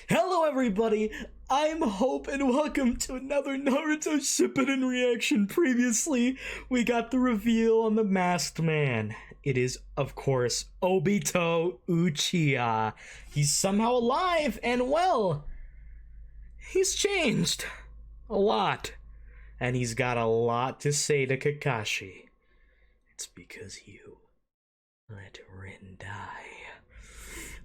Hello everybody, I'm Hope and welcome to another Naruto Shippuden reaction. Previously, we got the reveal on the masked man. It is, of course, Obito Uchiha. He's somehow alive and well. He's changed a lot. And he's got a lot to say to Kakashi. It's because you let Rin die.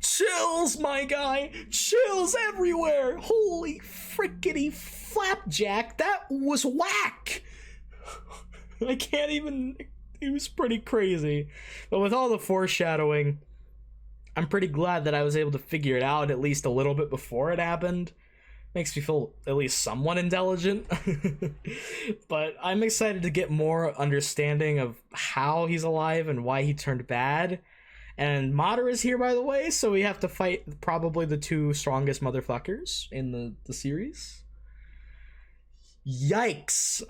Chills, my guy! Chills everywhere! Holy frickety flapjack, that was whack! I can't even... It was pretty crazy. But with all the foreshadowing, I'm pretty glad that I was able to figure it out at least a little bit before it happened. Makes me feel at least somewhat intelligent. But I'm excited to get more understanding of how he's alive and why he turned bad. And Madara is here, by the way, so we have to fight probably the two strongest motherfuckers in the series. Yikes.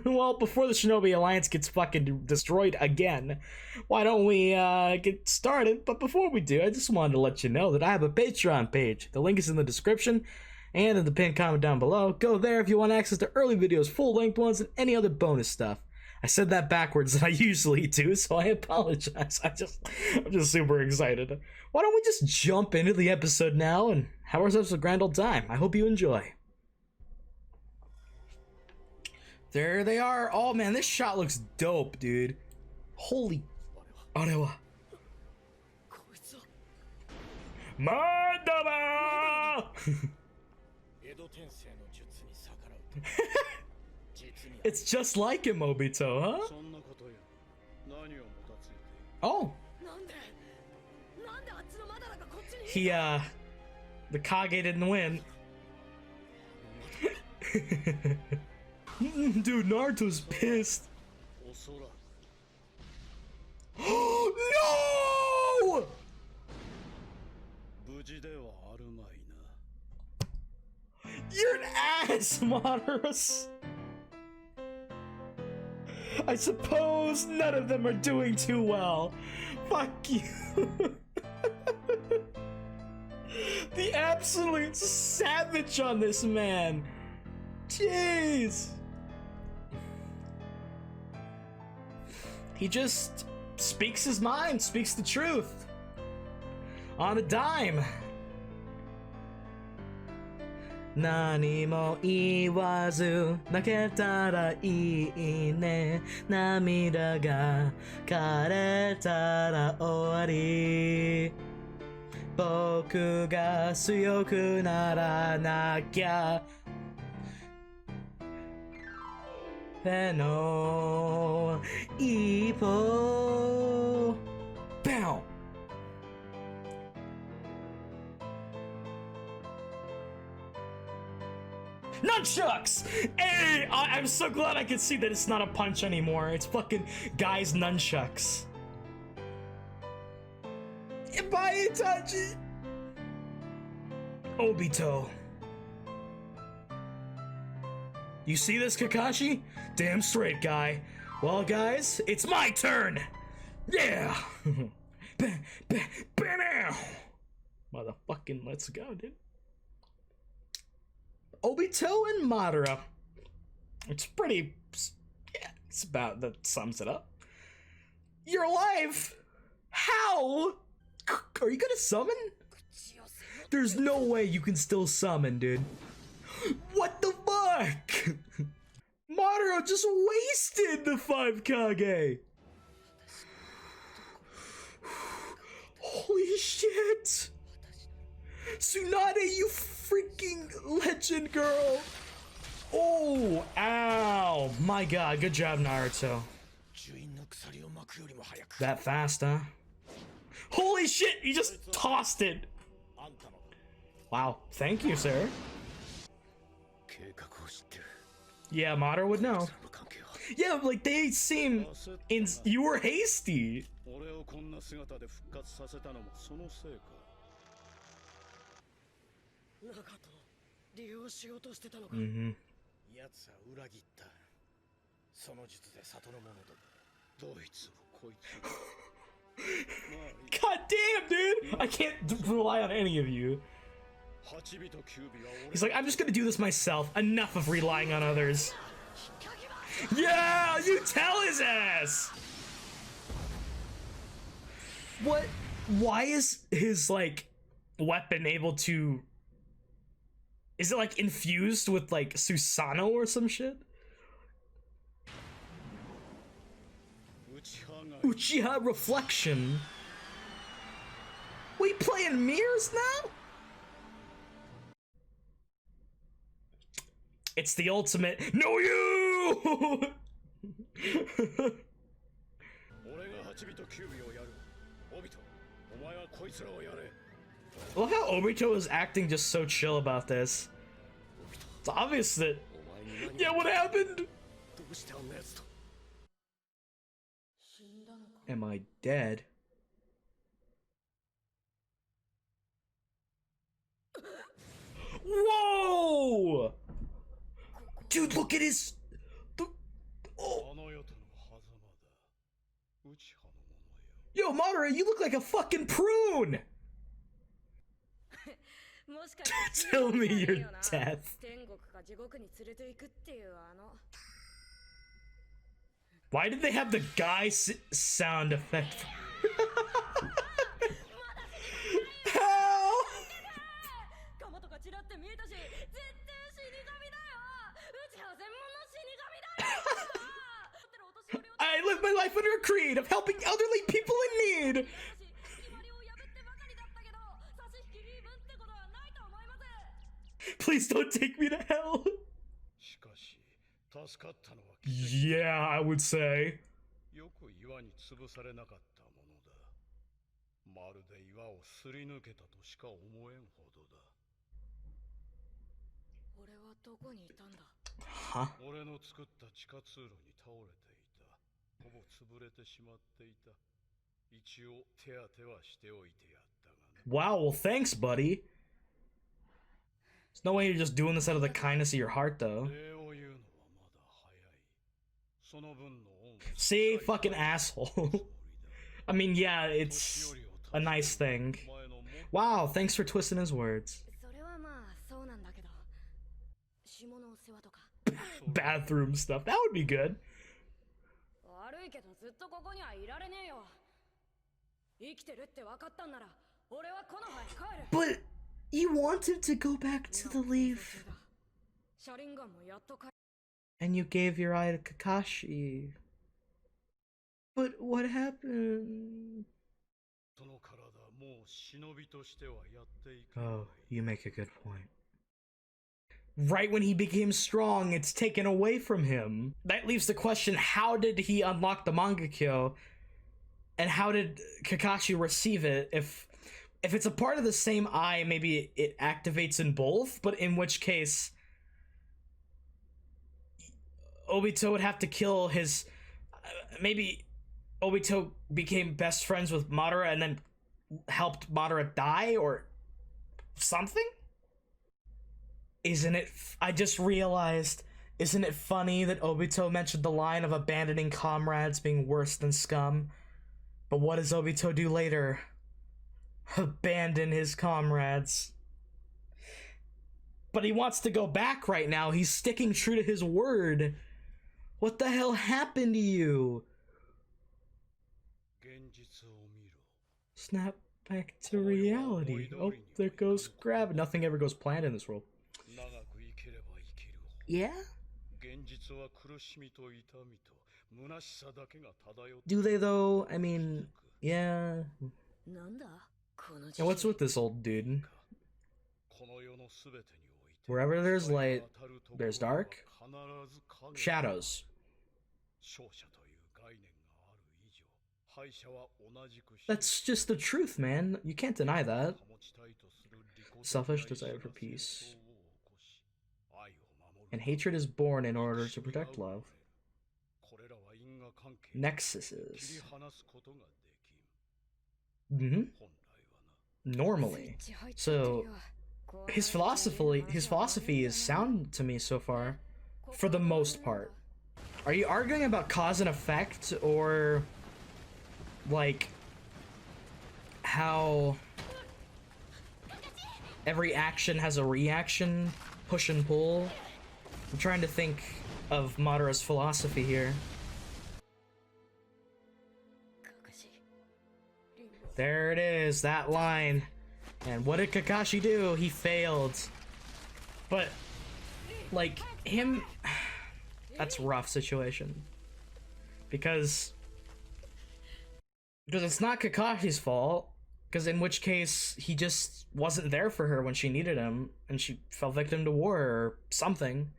Well, before the Shinobi Alliance gets fucking destroyed again, why don't we get started? But before we do, I just wanted to let you know that I have a Patreon page. The link is in the description and in the pinned comment down below. Go there if you want access to early videos, full-length ones, and any other bonus stuff. I said that backwards than I usually do, so I apologize. I'm just super excited. Why don't we just jump into the episode now and have ourselves a grand old time? I hope you enjoy. There they are. Oh man, this shot looks dope, dude. Holy... Arewa. Madara! It's just like him, Obito, huh? Oh. The Kage didn't win. Dude, Naruto's pissed. No! You're an ass, Madara. I suppose none of them are doing too well. Fuck you. The absolute savage on this man. Jeez. He just speaks his mind, speaks the truth. On a dime. Nani mo iwazu naketara ii ne namida ga karetara owari boku ga suyoku naranakia no ippo bow. Nunchucks! Hey! I'm so glad I can see that it's not a punch anymore. It's fucking guys' nunchucks. Bye, Itachi! Obito. You see this, Kakashi? Damn straight, guy. Well, guys, it's my turn! Yeah! Bam! Motherfucking let's go, dude. Obito and Madara. It's pretty... Yeah, it's about... That sums it up. You're alive! How? Are you gonna summon? There's no way you can still summon, dude. What the fuck? Madara just wasted the 5 Kage! Holy shit! Tsunade, you freaking legend, girl! Oh, ow! My god, good job, Naruto. That fast, huh? Holy shit, he just tossed it! Wow, thank you, sir. Yeah, Madara would know. Yeah, like, they seem... You were hasty! Mm-hmm. God damn, dude! I can't rely on any of you. He's like, I'm just gonna do this myself. Enough of relying on others. Yeah, you tell his ass! What? Why is his, like, weapon able to... Is it, like, infused with, like, Susanoo or some shit? Uchiha Reflection. We playing mirrors now? It's the ultimate. No, you! I love how Obito is acting just so chill about this. It's obvious that. Yeah, what happened? Am I dead? Whoa! Dude, look at his. Oh. Yo, Madara, you look like a fucking prune! Tell me your death. Why did they have the guy sound effect? Help! I live my life under a creed of helping elderly people in need. Please don't take me to hell. Yeah, I would say. Huh? Wow, well thanks, buddy. There's no way you're just doing this out of the kindness of your heart, though. See? Fucking asshole. I mean, yeah, it's a nice thing. Wow, thanks for twisting his words. Bathroom stuff, that would be good. But you wanted to go back to the leaf. And you gave your eye to Kakashi. But what happened? Oh, you make a good point. Right when he became strong, it's taken away from him. That leaves the question, how did he unlock the Mangekyo? And how did Kakashi receive it? If it's a part of the same eye, maybe it activates in both, but in which case Obito would have to kill his... maybe Obito became best friends with Madara and then helped Madara die or something? Isn't it... I just realized, isn't it funny that Obito mentioned the line of abandoning comrades being worse than scum? But what does Obito do later? Abandon his comrades. But he wants to go back right now. He's sticking true to his word. What the hell happened to you? Snap back to reality. Oh, there goes Grab. Nothing ever goes planned in this world. Yeah? Do they though? I mean, yeah. And what's with this old dude? Wherever there's light, there's dark. Shadows. That's just the truth, man. You can't deny that. Selfish desire for peace. And hatred is born in order to protect love. Nexuses. Normally. So his philosophy is sound to me so far, for the most part. Are you arguing about cause and effect, or like how every action has a reaction, push and pull. I'm trying to think of Madara's philosophy here. There it is, that line. And what did Kakashi do? He failed. But, like, him... That's a rough situation. Because it's not Kakashi's fault. Because in which case, he just wasn't there for her when she needed him. And she fell victim to war or something.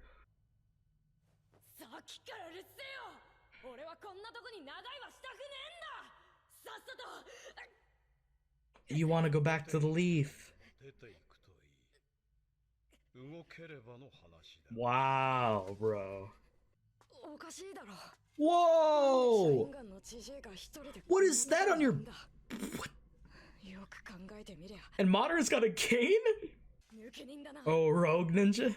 You want to go back to the leaf. Wow, bro. Whoa! What is that on your... What? And Madara's got a cane? Oh, rogue ninja?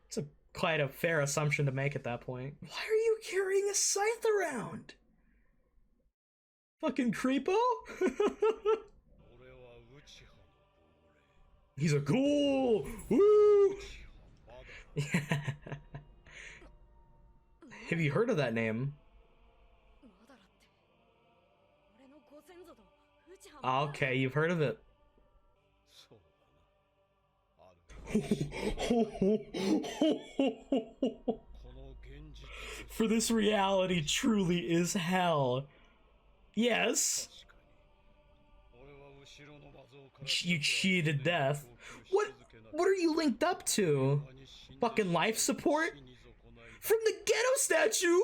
It's quite a fair assumption to make at that point. Why are you carrying a scythe around? Fucking creepo? He's a ghoul! Woo! Have you heard of that name? Okay, you've heard of it. For this reality truly is hell. Yes. You cheated death. What are you linked up to? Fucking life support? From the ghetto statue?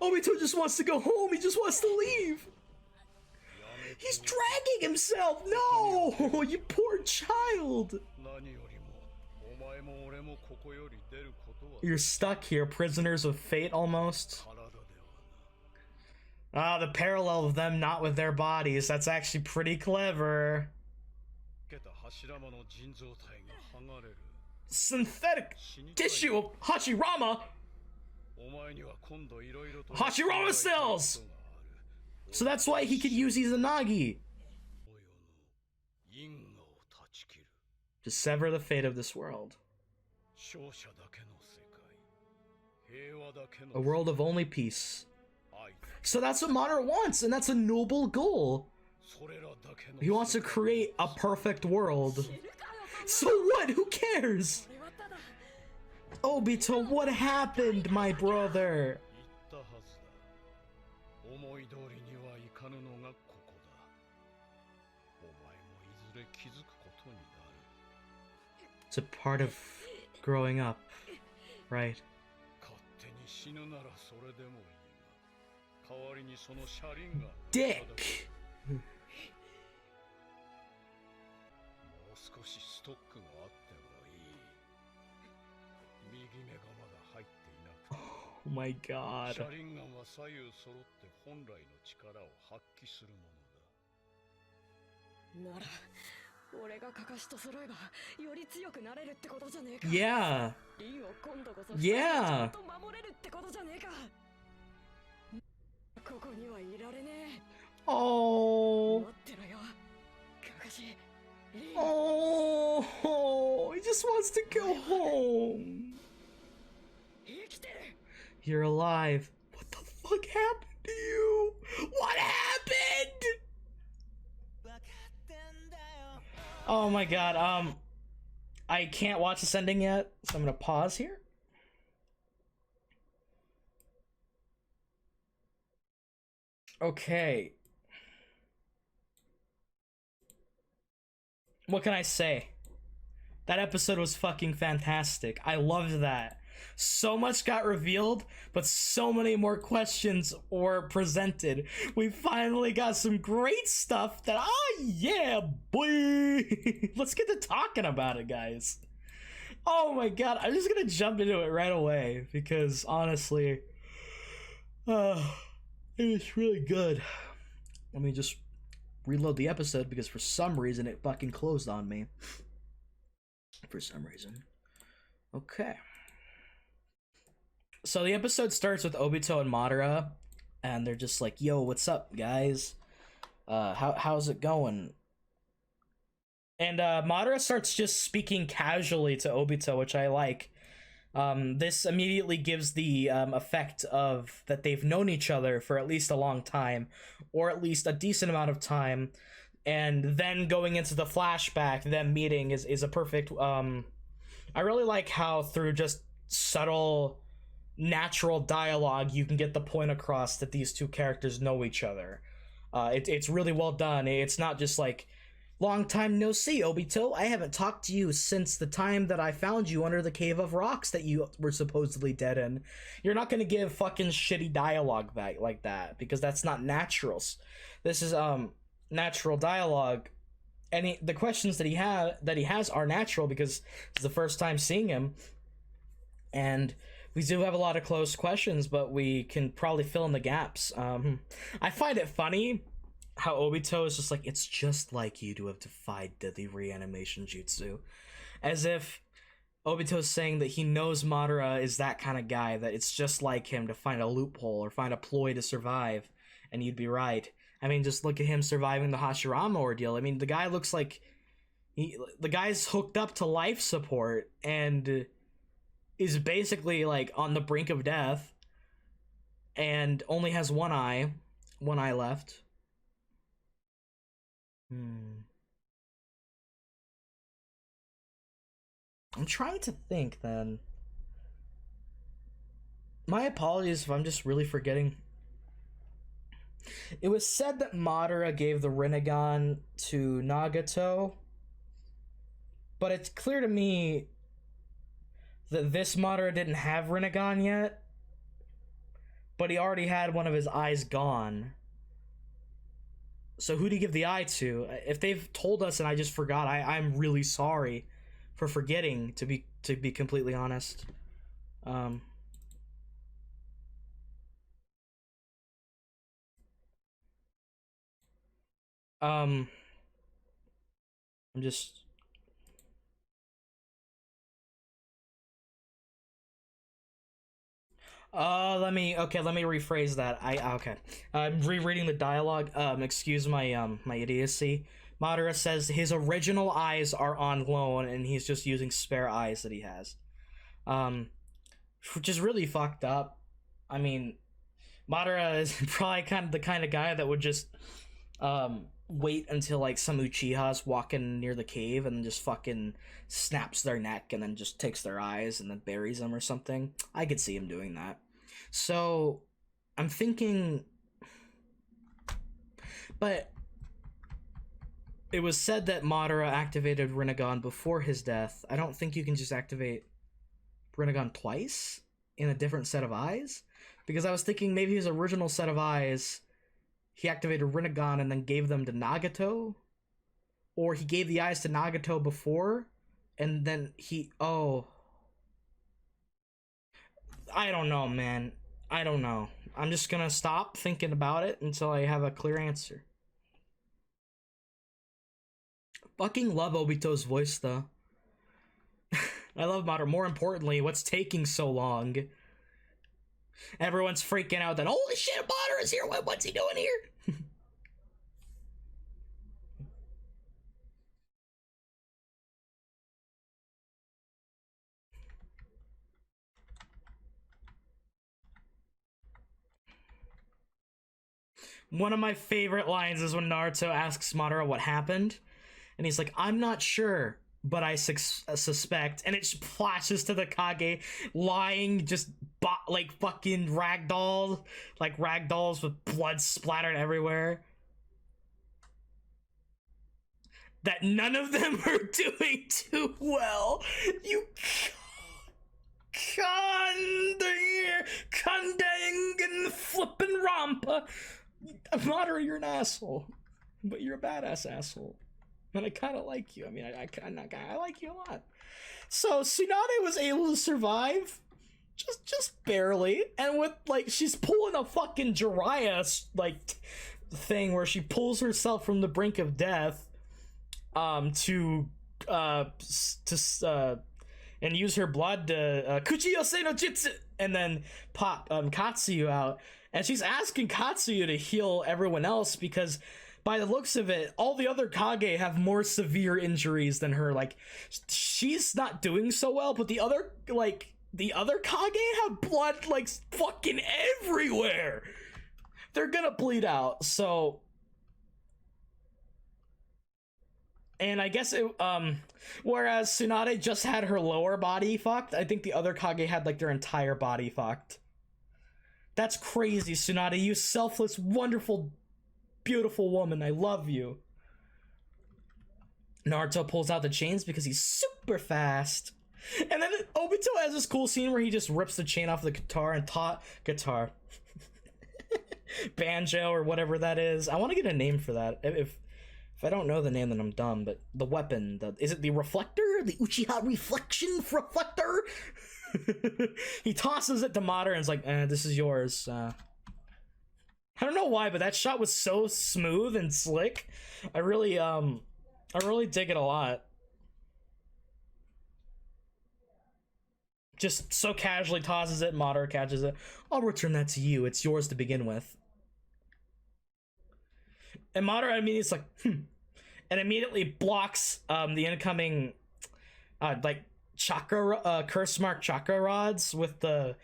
Obito just wants to go home, he just wants to leave. He's dragging himself! No! You poor child! You're stuck here, prisoners of fate almost. Ah, the parallel of them not with their bodies, that's actually pretty clever. Synthetic tissue of Hashirama? Hashirama cells! So that's why he could use Izanagi. To sever the fate of this world. A world of only peace. So that's what Madara wants, and that's a noble goal. He wants to create a perfect world. So what? Who cares? Obito, what happened, my brother? It's a part of growing up, right? Dick! Oh my god. Yeah. Yeah. Oh. Oh. He just wants to go home. You're alive. What the fuck happened to you? What happened? Oh my god, I can't watch this ending yet, so I'm gonna pause here. Okay. What can I say? That episode was fucking fantastic. I loved that. So much got revealed, but so many more questions were presented. We finally got some great stuff that, yeah, boy. Let's get to talking about it, guys. Oh my god, I'm just gonna jump into it right away because honestly, it was really good. Let me just reload the episode because for some reason it fucking closed on me. For some reason. Okay. So the episode starts with Obito and Madara and they're just like, "Yo, what's up, guys? How's it going?" And Madara starts just speaking casually to Obito, which I like. This immediately gives the effect of that they've known each other for at least a long time, or at least a decent amount of time. And then going into the flashback, them meeting is a perfect. I really like how through just subtle, natural dialogue, you can get the point across that these two characters know each other. It's really well done. It's not just like, long time no see, Obito. I haven't talked to you since the time that I found you under the cave of rocks that you were supposedly dead in. You're not gonna give fucking shitty dialogue back like that, because that's not natural. This is natural dialogue. And the questions that he has are natural because it's the first time seeing him, and we do have a lot of close questions, but we can probably fill in the gaps. I find it funny how Obito is just like, it's just like you to have defied the reanimation jutsu, as if Obito is saying that he knows Madara is that kind of guy, that it's just like him to find a loophole or find a ploy to survive. And you'd be right. I mean, just look at him surviving the Hashirama ordeal. I mean, the guy looks like the guy's hooked up to life support and is basically like on the brink of death, and only has one eye left. I'm trying to think then. My apologies if I'm just really forgetting. It was said that Madara gave the Rinnegan to Nagato, but it's clear to me that this Madara didn't have Rinnegan yet, but he already had one of his eyes gone. So who'd he give the eye to? If they've told us and I just forgot, I'm really sorry for forgetting, to be completely honest. I'm just let me rephrase that. I'm rereading the dialogue. Excuse my idiocy. Madara says his original eyes are on loan and he's just using spare eyes that he has. Which is really fucked up. I mean, Madara is probably the kind of guy that would just wait until like some Uchihas walking near the cave and just fucking snaps their neck and then just takes their eyes and then buries them or something. I could see him doing that. So I'm thinking, but it was said that Madara activated Rinnegan before his death. I don't think you can just activate Rinnegan twice in a different set of eyes, because I was thinking maybe his original set of eyes, he activated Rinnegan and then gave them to Nagato, or he gave the eyes to Nagato before and then I don't know, man. I don't know. I'm just gonna stop thinking about it until I have a clear answer. Fucking love Obito's voice though. I love Madara. More importantly, what's taking so long? Everyone's freaking out that, holy shit, Madara's here. What's he doing here? One of my favorite lines is when Naruto asks Madara what happened, and he's like, I'm not sure, but I suspect. And it flashes to the Kage lying, just like fucking ragdolls with blood splattered everywhere. That none of them are doing too well. You Kandang flippin' Rampa. Madara, you're an asshole, but you're a badass asshole, and I kind of like you. I mean, I like you a lot. So Tsunade was able to survive, just barely, and with like she's pulling a fucking Jiraiya like thing where she pulls herself from the brink of death, to and use her blood to Kuchiyose no Jutsu, and then pop Katsuyu out. And she's asking Katsuyu to heal everyone else because by the looks of it, all the other Kage have more severe injuries than her. Like, she's not doing so well, but the other Kage have blood, like, fucking everywhere. They're gonna bleed out, so... And I guess it, whereas Tsunade just had her lower body fucked, I think the other Kage had, like, their entire body fucked. That's crazy, Tsunade, you selfless, wonderful, beautiful woman, I love you. Naruto pulls out the chains because he's super fast. And then Obito has this cool scene where he just rips the chain off the guitar and banjo or whatever that is. I want to get a name for that. If I don't know the name, then I'm dumb. But the weapon, is it the reflector? The Uchiha reflection reflector? He tosses it to Madara and is like, this is yours. I don't know why, but that shot was so smooth and slick. I really dig it a lot. Just so casually tosses it, Madara catches it. I'll return that to you. It's yours to begin with. And Madara immediately is like, and immediately blocks the incoming like chakra curse mark chakra rods with the,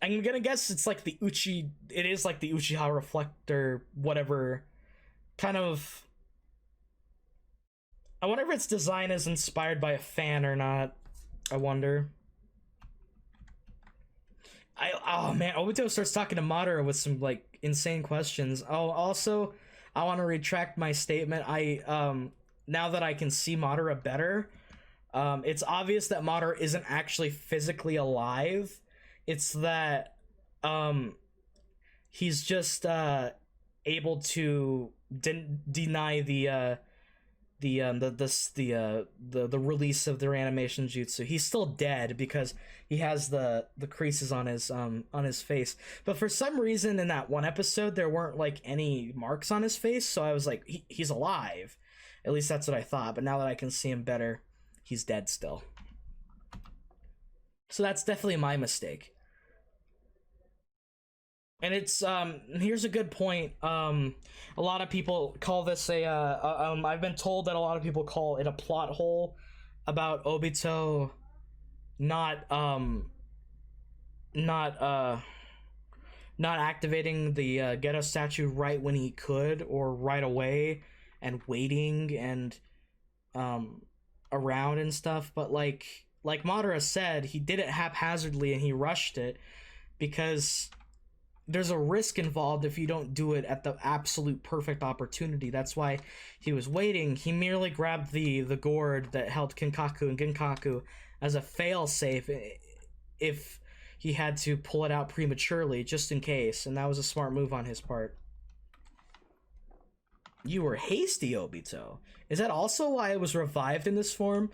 I'm gonna guess it's like the it is like the Uchiha reflector, whatever kind of. I wonder if its design is inspired by a fan or not. I wonder. Oh man, Obito starts talking to Madara with some like insane questions. Oh, also, I want to retract my statement. Now that I can see Madara better, it's obvious that Madara isn't actually physically alive. It's that he's just able to deny the release of the reanimation jutsu. He's still dead because he has the creases on his face. But for some reason in that one episode there weren't like any marks on his face, so I was like, he's alive. At least that's what I thought. But now that I can see him better, he's dead still. So that's definitely my mistake. And it's here's a good point. A lot of people call this I've been told that a lot of people call it a plot hole about Obito not activating the Geto statue right when he could, or right away, and waiting and around and stuff. But like Madara said, he did it haphazardly and he rushed it because there's a risk involved if you don't do it at the absolute perfect opportunity. That's why he was waiting. He merely grabbed the gourd that held Kinkaku and Ginkaku as a fail-safe if he had to pull it out prematurely, just in case, and that was a smart move on his part. You were hasty, Obito. Is that also why it was revived in this form?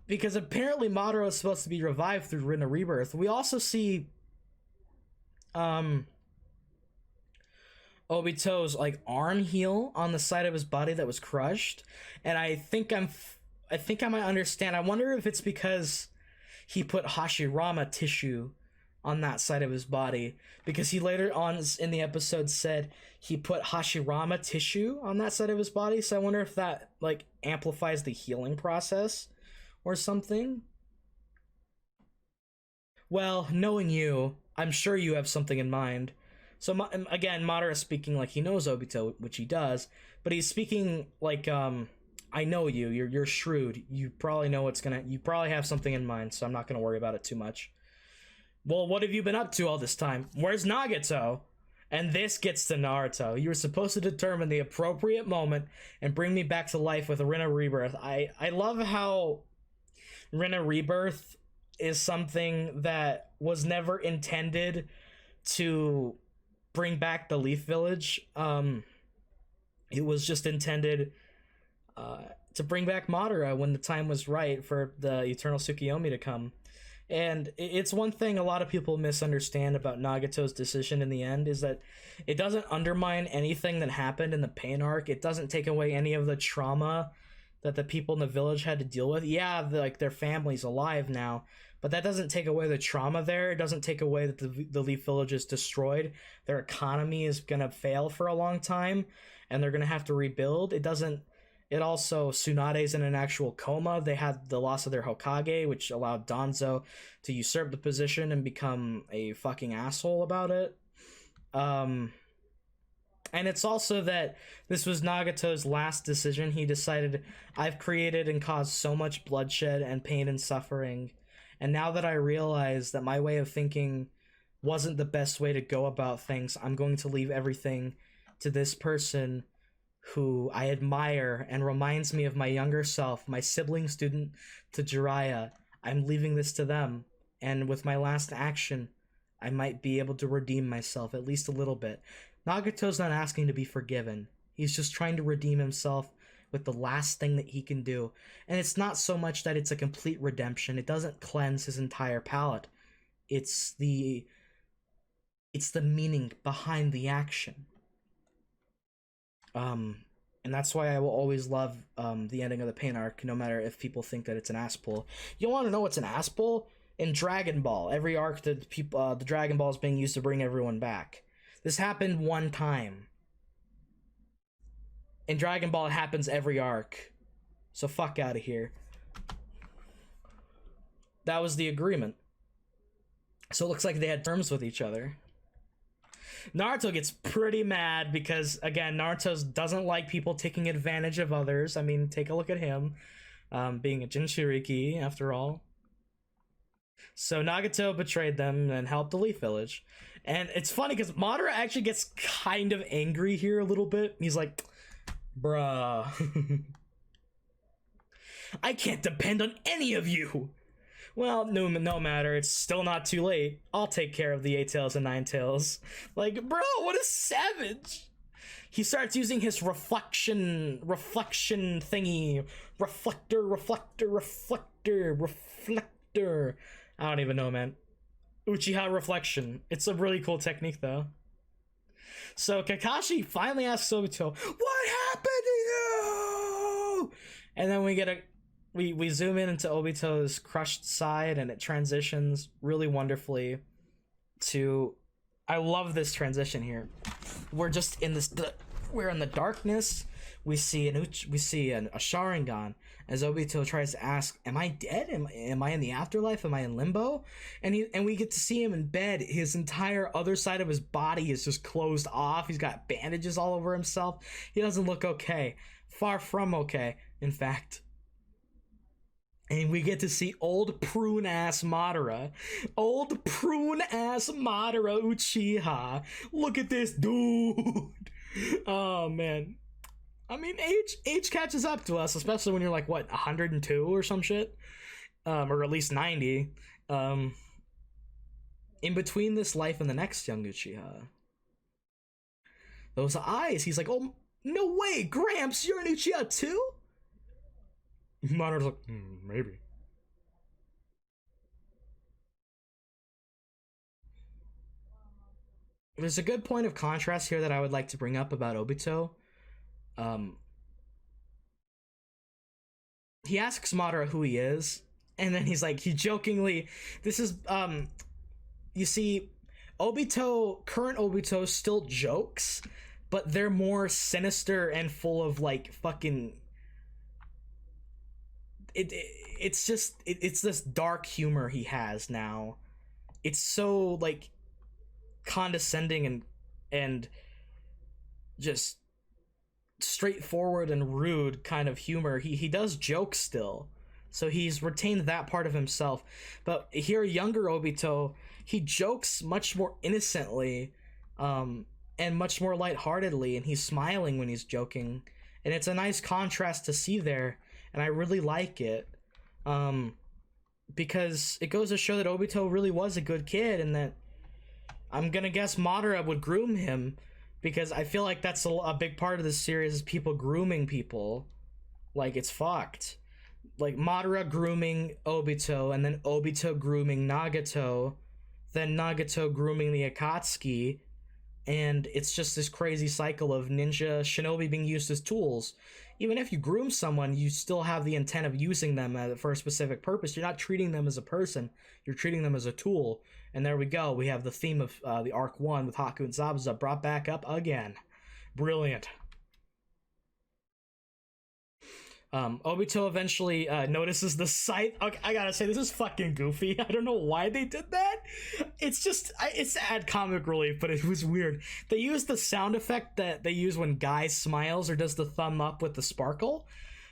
Because apparently Madara is supposed to be revived through Rinna Rebirth. We also see Obito's like arm heal on the side of his body that was crushed, and I think I might understand. I wonder if it's because he put Hashirama tissue on that side of his body, because he later on in the episode said he put Hashirama tissue on that side of his body, so I wonder if that like amplifies the healing process or something. Well, knowing you, I'm sure you have something in mind. So again, Madara speaking like he knows Obito, which he does, but he's speaking like, I know you. You're shrewd. You probably know you probably have something in mind, so I'm not gonna worry about it too much. Well, what have you been up to all this time? Where's Nagato? And this gets to Naruto. You were supposed to determine the appropriate moment and bring me back to life with a Rinna Rebirth. I love how Rinna Rebirth is something that was never intended to bring back the Leaf Village. It was just intended to bring back Madara when the time was right for the Eternal Tsukiyomi to come. And it's one thing a lot of people misunderstand about Nagato's decision in the end, is that it doesn't undermine anything that happened in the Pain arc. It doesn't take away any of the trauma that the people in the village had to deal with. Yeah, like their family's alive now, but that doesn't take away the trauma there. It doesn't take away that the Leaf Village is destroyed. Their economy is gonna fail for a long time, and they're gonna have to rebuild. It doesn't. It also, Tsunade's in an actual coma. They had the loss of their Hokage, which allowed Danzo to usurp the position and become a fucking asshole about it. And it's also that this was Nagato's last decision. He decided, I've created and caused so much bloodshed and pain and suffering, and now that I realize that my way of thinking wasn't the best way to go about things, I'm going to leave everything to this person who I admire and reminds me of my younger self, my sibling student to Jiraiya. I'm leaving this to them, and with my last action, I might be able to redeem myself at least a little bit. Nagato's not asking to be forgiven. He's just trying to redeem himself with the last thing that he can do. And it's not so much that it's a complete redemption. It doesn't cleanse his entire palette. It's the meaning behind the action. And that's why I will always love the ending of the Pain arc, no matter if people think that it's an ass pull. You want to know what's an ass pull? In Dragon Ball, every arc that the Dragon Ball is being used to bring everyone back. This happened one time. In Dragon Ball, it happens every arc. So fuck out of here. That was the agreement. So it looks like they had terms with each other. Naruto gets pretty mad because, again, Naruto doesn't like people taking advantage of others. I mean, take a look at him. Being a Jinchuriki, after all. So Nagato betrayed them and helped the Leaf Village. And it's funny because Madara actually gets kind of angry here a little bit. He's like, bruh. I can't depend on any of you. Well, no matter. It's still not too late. I'll take care of the 8 tails and 9 tails. Like, bro, what a savage. He starts using his reflection thingy. Reflector. I don't even know, man. Uchiha reflection. It's a really cool technique, though. So Kakashi finally asks Obito, "What happened to you?" And then we get we zoom in into Obito's crushed side, and it transitions really wonderfully to. I love this transition here. We're just in this. We're in the darkness. We see a Sharingan as Obito tries to ask, "Am I dead? Am I in the afterlife? Am I in limbo?" And we get to see him in bed. His entire other side of his body is just closed off. He's got bandages all over himself. He doesn't look okay. Far from okay, in fact. And we get to see old prune-ass Madara. Old prune-ass Madara Uchiha. Look at this dude. Oh, man. I mean, age catches up to us, especially when you're like, what, 102 or some shit? Or at least 90. In between this life and the next young Uchiha. Those eyes, he's like, oh, no way, Gramps, you're an Uchiha too? Madara's like, maybe. There's a good point of contrast here that I would like to bring up about Obito. He asks Madara who he is, and then he's like, he jokingly, this is, you see, current Obito still jokes, but they're more sinister and full of, like, fucking, it's this dark humor he has now. It's so, like, condescending and just straightforward and rude kind of humor. He does joke still, so he's retained that part of himself. But here, younger Obito, he jokes much more innocently, and much more lightheartedly, and he's smiling when he's joking, and it's a nice contrast to see there, and I really like it, because it goes to show that Obito really was a good kid, and that I'm gonna guess Madara would groom him, because I feel like that's a big part of this series is people grooming people. Like, it's fucked. Like, Madara grooming Obito, and then Obito grooming Nagato, then Nagato grooming the Akatsuki, And it's just this crazy cycle of ninja shinobi being used as tools. Even if you groom someone, you still have the intent of using them for a specific purpose. You're not treating them as a person, you're treating them as a tool. And there we go, we have the theme of the arc 1 with Haku and Zabuza brought back up again. Brilliant. Obito eventually notices the scythe. Okay, I gotta say, this is fucking goofy. I don't know why they did that. It's to add comic relief, but it was weird. They used the sound effect that they use when Guy smiles or does the thumb up with the sparkle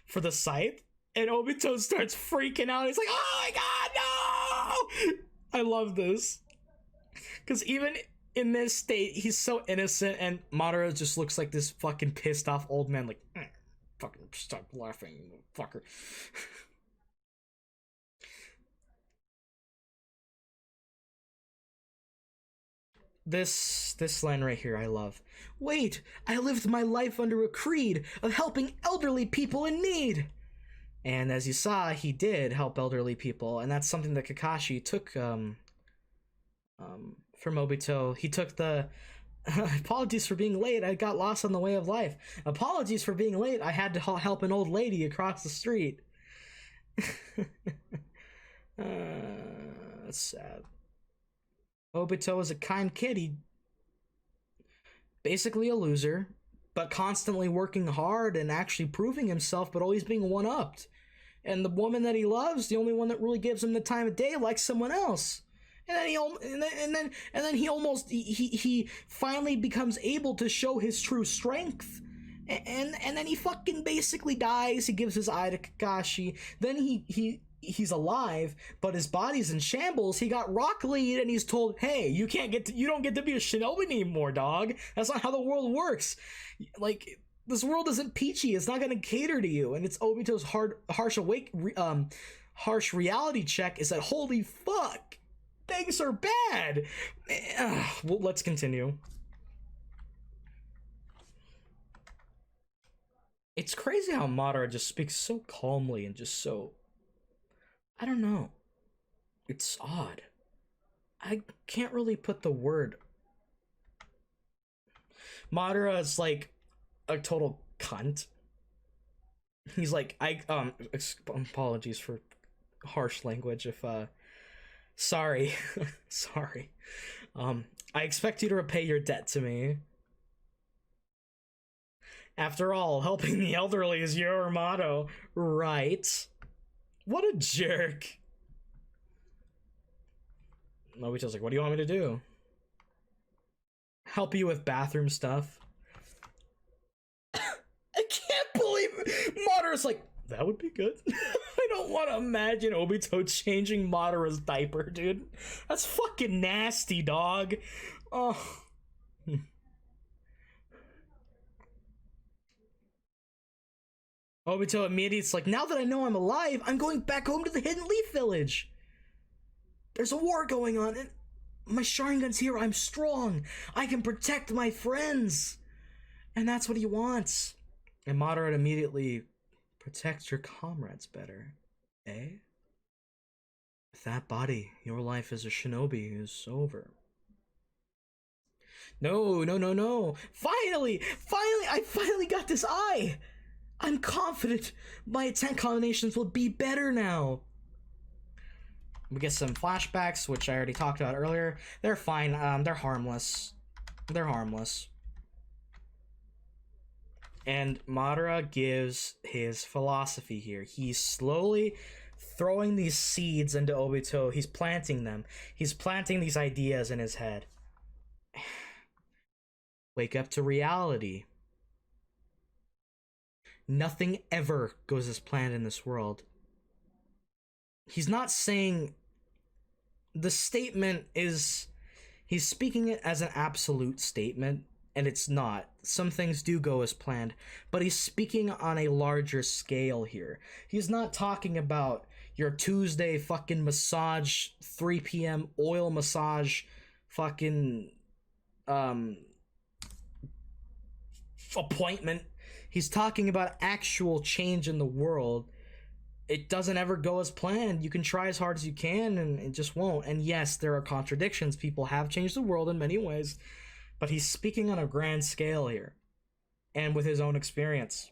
for the scythe, and Obito starts freaking out. He's like, oh my god, no! I love this. Because even in this state, he's so innocent, and Madara just looks like this fucking pissed off old man, like, fucking stop laughing, fucker. This line right here I love. Wait, I lived my life under a creed of helping elderly people in need. And as you saw, he did help elderly people, and that's something that Kakashi took from Obito. He took the apologies for being late, I got lost on the way of life. Apologies for being late, I had to help an old lady across the street. That's sad. Obito is a kind kid. He basically a loser, but constantly working hard and actually proving himself, but always being one-upped. And the woman that he loves, the only one that really gives him the time of day, likes someone else. And then he finally becomes able to show his true strength. And then he fucking basically dies. He gives his eye to Kakashi. Then he's alive, but his body's in shambles. He got Rock Lead, and he's told, "Hey, you don't get to be a shinobi anymore, dog. That's not how the world works. Like, this world isn't peachy. It's not gonna cater to you." And it's Obito's harsh reality check is that, holy fuck, things are bad. Well, let's continue. It's crazy how Madara just speaks so calmly and just so, I don't know. It's odd. I can't really put the word. Madara is like a total cunt. He's like, apologies for harsh language if sorry. Sorry. I expect you to repay your debt to me. After all, helping the elderly is your motto, right? What a jerk. Nobita's like, what do you want me to do? Help you with bathroom stuff? I can't believe it. Madara's like, that would be good. I don't want to imagine Obito changing Madara's diaper, dude. That's fucking nasty, dog. Oh. Obito immediately is like, now that I know I'm alive, I'm going back home to the Hidden Leaf Village. There's a war going on, and my Sharingan's here. I'm strong. I can protect my friends. And that's what he wants. And Madara immediately, protect your comrades better, eh? With that body, your life as a shinobi is over. No. Finally, I finally got this eye. I'm confident my attack combinations will be better now. We get some flashbacks, which I already talked about earlier. They're fine. They're harmless. They're harmless. And Madara gives his philosophy here. He's slowly throwing these seeds into Obito. He's planting them. He's planting these ideas in his head. Wake up to reality. Nothing ever goes as planned in this world. He's not saying... The statement is... He's speaking it as an absolute statement, and it's not. Some things do go as planned, but he's speaking on a larger scale here. He's not talking about your Tuesday fucking massage, 3 p.m. oil massage fucking appointment. He's talking about actual change in the world. It doesn't ever go as planned. You can try as hard as you can, and it just won't. And yes, there are contradictions. People have changed the world in many ways. but he's speaking on a grand scale here and with his own experience.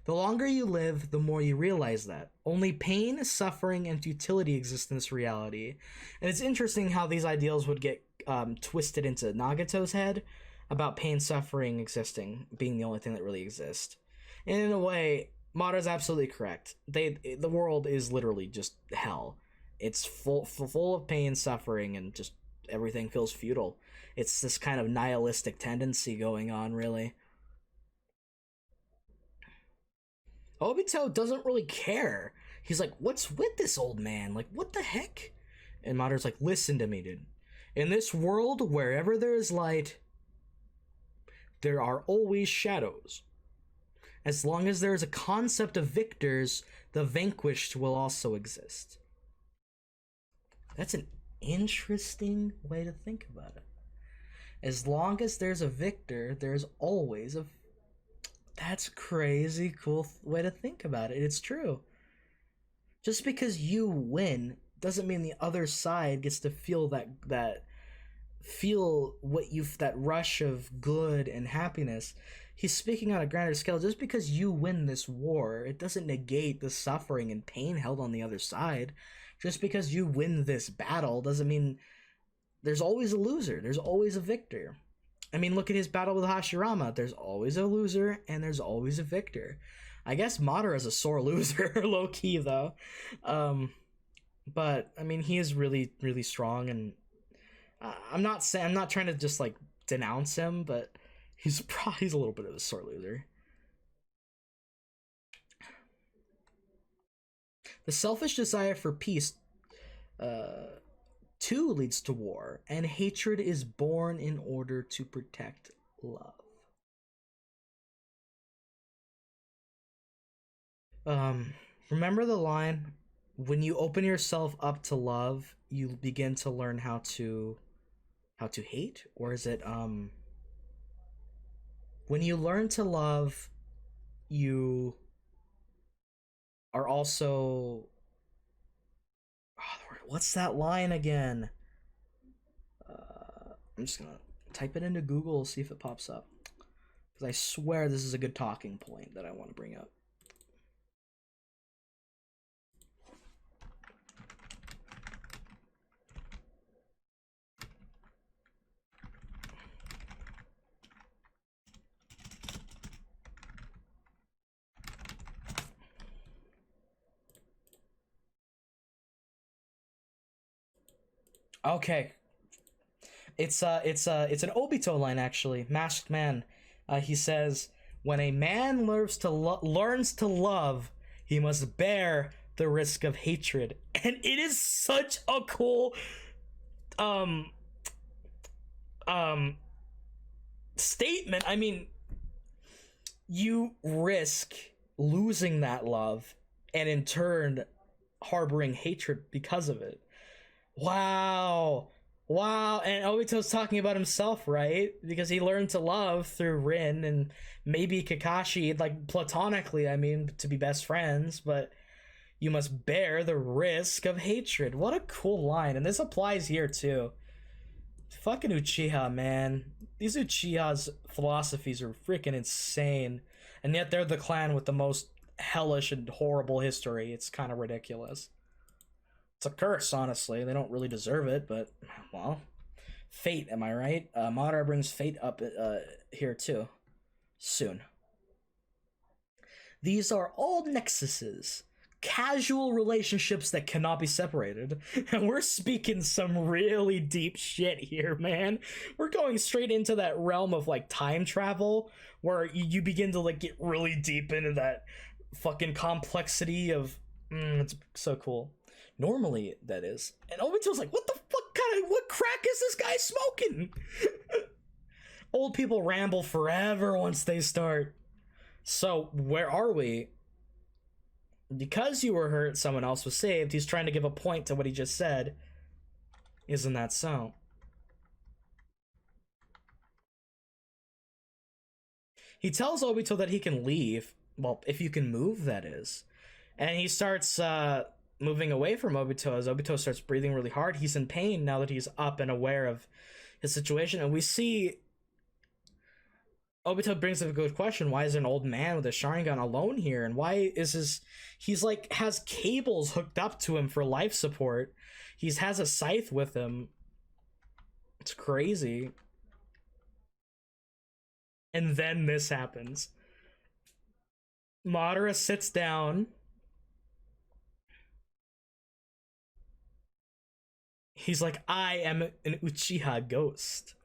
The longer you live, the more you realize that. Only pain, suffering, and futility exist in this reality. And it's interesting how these ideals would get twisted into Nagato's head about pain, suffering existing, being the only thing that really exists. And in a way, Madara's absolutely correct. The world is literally just hell. It's full of pain, suffering, and just everything feels futile. It's this kind of nihilistic tendency going on, really. Obito doesn't really care. He's like, what's with this old man? Like, what the heck? And Madara's like, listen to me, dude. In this world, wherever there is light, there are always shadows. As long as there is a concept of victors, the vanquished will also exist. That's an interesting way to think about it. As long as there's a victor, there's always a... That's a crazy cool way to think about it. It's true. Just because you win doesn't mean the other side gets to feel that rush of good and happiness. He's speaking on a grander scale. Just because you win this war, it doesn't negate the suffering and pain held on the other side. Just because you win this battle doesn't mean there's always a loser. There's always a victor. I mean, look at his battle with Hashirama. There's always a loser and there's always a victor. I guess Madara is a sore loser, low key though. But I mean, he is really, really strong, and I'm not trying to just like denounce him, but he's a little bit of a sore loser. The selfish desire for peace, too, leads to war, and hatred is born in order to protect love. Remember the line, when you open yourself up to love, you begin to learn how to hate? Or is it, when you learn to love, you are also... What's that line again? I'm just gonna type it into Google, see if it pops up. Because I swear this is a good talking point that I want to bring up. Okay, it's an Obito line actually. Masked Man, he says, "When a man learns to love, he must bear the risk of hatred." And it is such a cool statement. I mean, you risk losing that love and in turn harboring hatred because of it. Wow. And Obito's talking about himself, right? Because he learned to love through Rin and maybe Kakashi, like platonically, I mean, to be best friends, but you must bear the risk of hatred. What a cool line. And this applies here too. Fucking Uchiha, man. These Uchiha's philosophies are freaking insane. And yet they're the clan with the most hellish and horrible history. It's kind of ridiculous. It's a curse, honestly. They don't really deserve it, but, well, fate, am I right? Madara brings fate up here too. Soon. These are all nexuses. Casual relationships that cannot be separated. And we're speaking some really deep shit here, man. We're going straight into that realm of, like, time travel, where you begin to, like, get really deep into that fucking complexity of... it's so cool. Normally, that is. And Obito's like, what crack is this guy smoking? Old people ramble forever once they start. So, where are we? Because you were hurt, someone else was saved. He's trying to give a point to what he just said. Isn't that so? He tells Obito that he can leave. Well, if you can move, that is. And he starts, moving away from Obito as Obito starts breathing really hard. He's in pain now that he's up and aware of his situation, and we see Obito brings up a good question. Why is an old man with a Sharingan alone here? And why is he's like has cables hooked up to him for life support. He has a scythe with him. It's crazy. And then this happens. Madara sits down. He's like, I am an Uchiha ghost.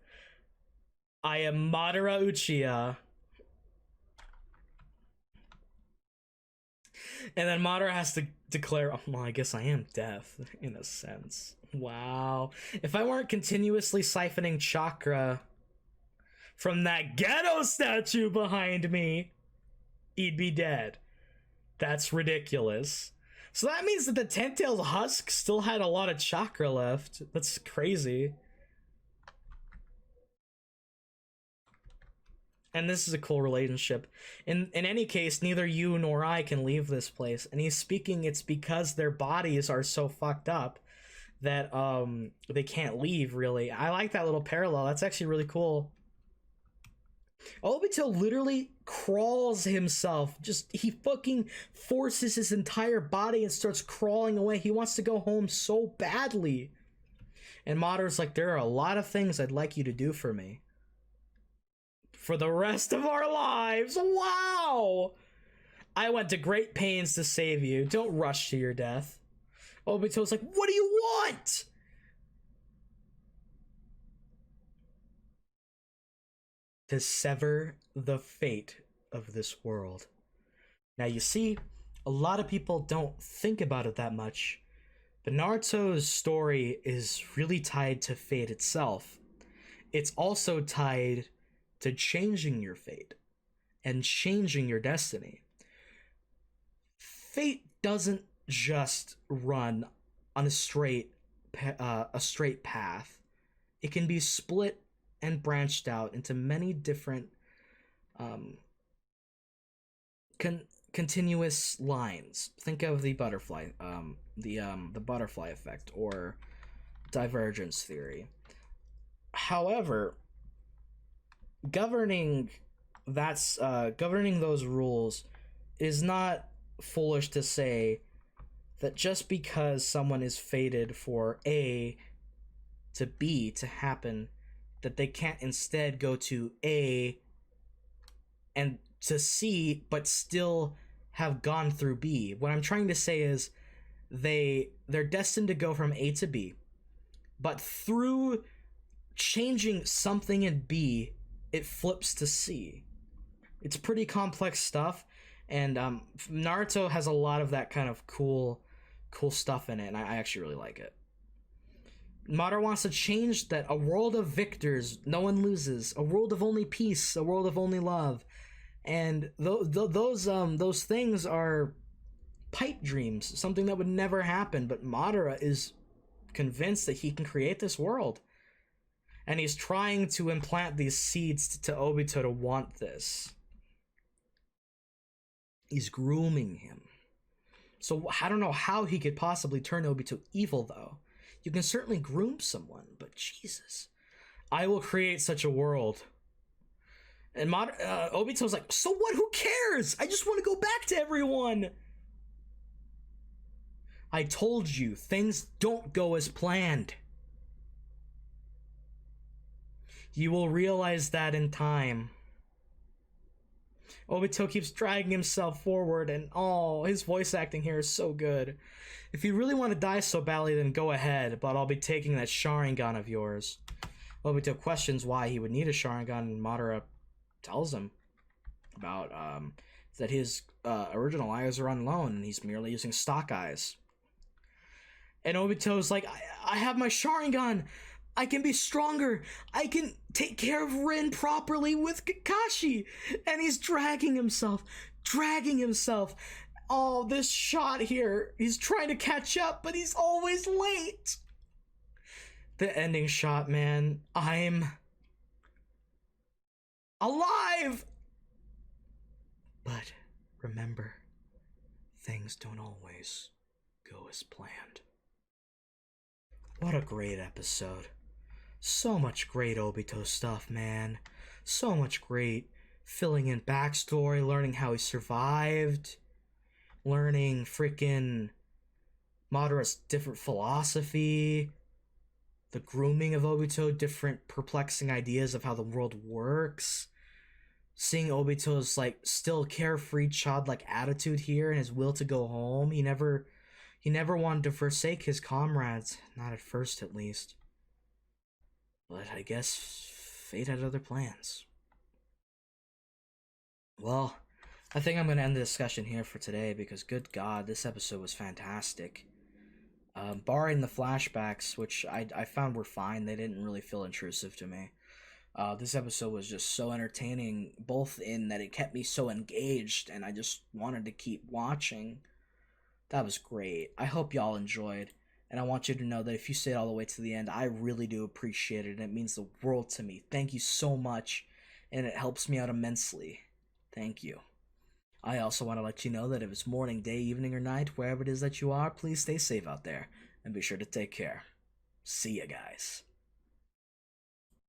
I am Madara Uchiha. And then Madara has to declare, oh, well, I guess I am death, in a sense. Wow. If I weren't continuously siphoning chakra from that ghetto statue behind me, he'd be dead. That's ridiculous. So that means that the Ten-Tailed Husk still had a lot of chakra left. That's crazy. And this is a cool relationship. In any case, neither you nor I can leave this place. And he's speaking, it's because their bodies are so fucked up that they can't leave, really. I like that little parallel. That's actually really cool. Obito literally crawls himself. He fucking forces his entire body and starts crawling away. He wants to go home so badly. And Madara's like, there are a lot of things I'd like you to do for me. For the rest of our lives. Wow! I went to great pains to save you. Don't rush to your death. Obito's like, what do you want? To sever the fate of this world. Now you see, a lot of people don't think about it that much, but Naruto's story is really tied to fate itself. It's also tied to changing your fate and changing your destiny. Fate doesn't just run on a straight path. It can be split and branched out into many different continuous lines. Think of the butterfly the butterfly effect or divergence theory. However, governing those rules is not foolish to say that just because someone is fated for A to B to happen, that they can't instead go to A and to C but still have gone through B. What I'm trying to say is they're destined to go from A to B, but through changing something in B, it flips to C. It's pretty complex stuff, and Naruto has a lot of that kind of cool stuff in it, and I actually really like it. Madara wants to change that. A world of victors, no one loses. A world of only peace, a world of only love. And those things are pipe dreams, something that would never happen, but Madara is convinced that he can create this world. And he's trying to implant these seeds to Obito to want this. He's grooming him. So I don't know how he could possibly turn Obito evil, though. You can certainly groom someone, but Jesus. I will create such a world. And Obito's like, so what? Who cares? I just want to go back to everyone. I told you, things don't go as planned. You will realize that in time. Obito keeps dragging himself forward, and oh, his voice acting here is so good. If you really want to die so badly, then go ahead, but I'll be taking that Sharingan of yours. Obito questions why he would need a Sharingan, and Madara tells him about that his original eyes are on loan, and he's merely using stock eyes. And Obito's like, I have my Sharingan! I can be stronger. I can take care of Rin properly with Kakashi. And he's dragging himself. Oh, this shot here. He's trying to catch up, but he's always late. The ending shot, man. I'm alive. But remember, things don't always go as planned. What a great episode. So much great Obito stuff, man. So much great filling in backstory, learning how he survived, learning freaking Madara's different philosophy, the grooming of Obito, different perplexing ideas of how the world works. Seeing Obito's like still carefree childlike attitude here and his will to go home. He never wanted to forsake his comrades, not at first at least. But I guess fate had other plans. Well, I think I'm going to end the discussion here for today because, good God, this episode was fantastic. Barring the flashbacks, which I found were fine, they didn't really feel intrusive to me. This episode was just so entertaining, both in that it kept me so engaged and I just wanted to keep watching. That was great. I hope y'all enjoyed. And I want you to know that if you stayed all the way to the end, I really do appreciate it. It means the world to me. Thank you so much. And it helps me out immensely. Thank you. I also want to let you know that if it's morning, day, evening, or night, wherever it is that you are, please stay safe out there. And be sure to take care. See ya, guys.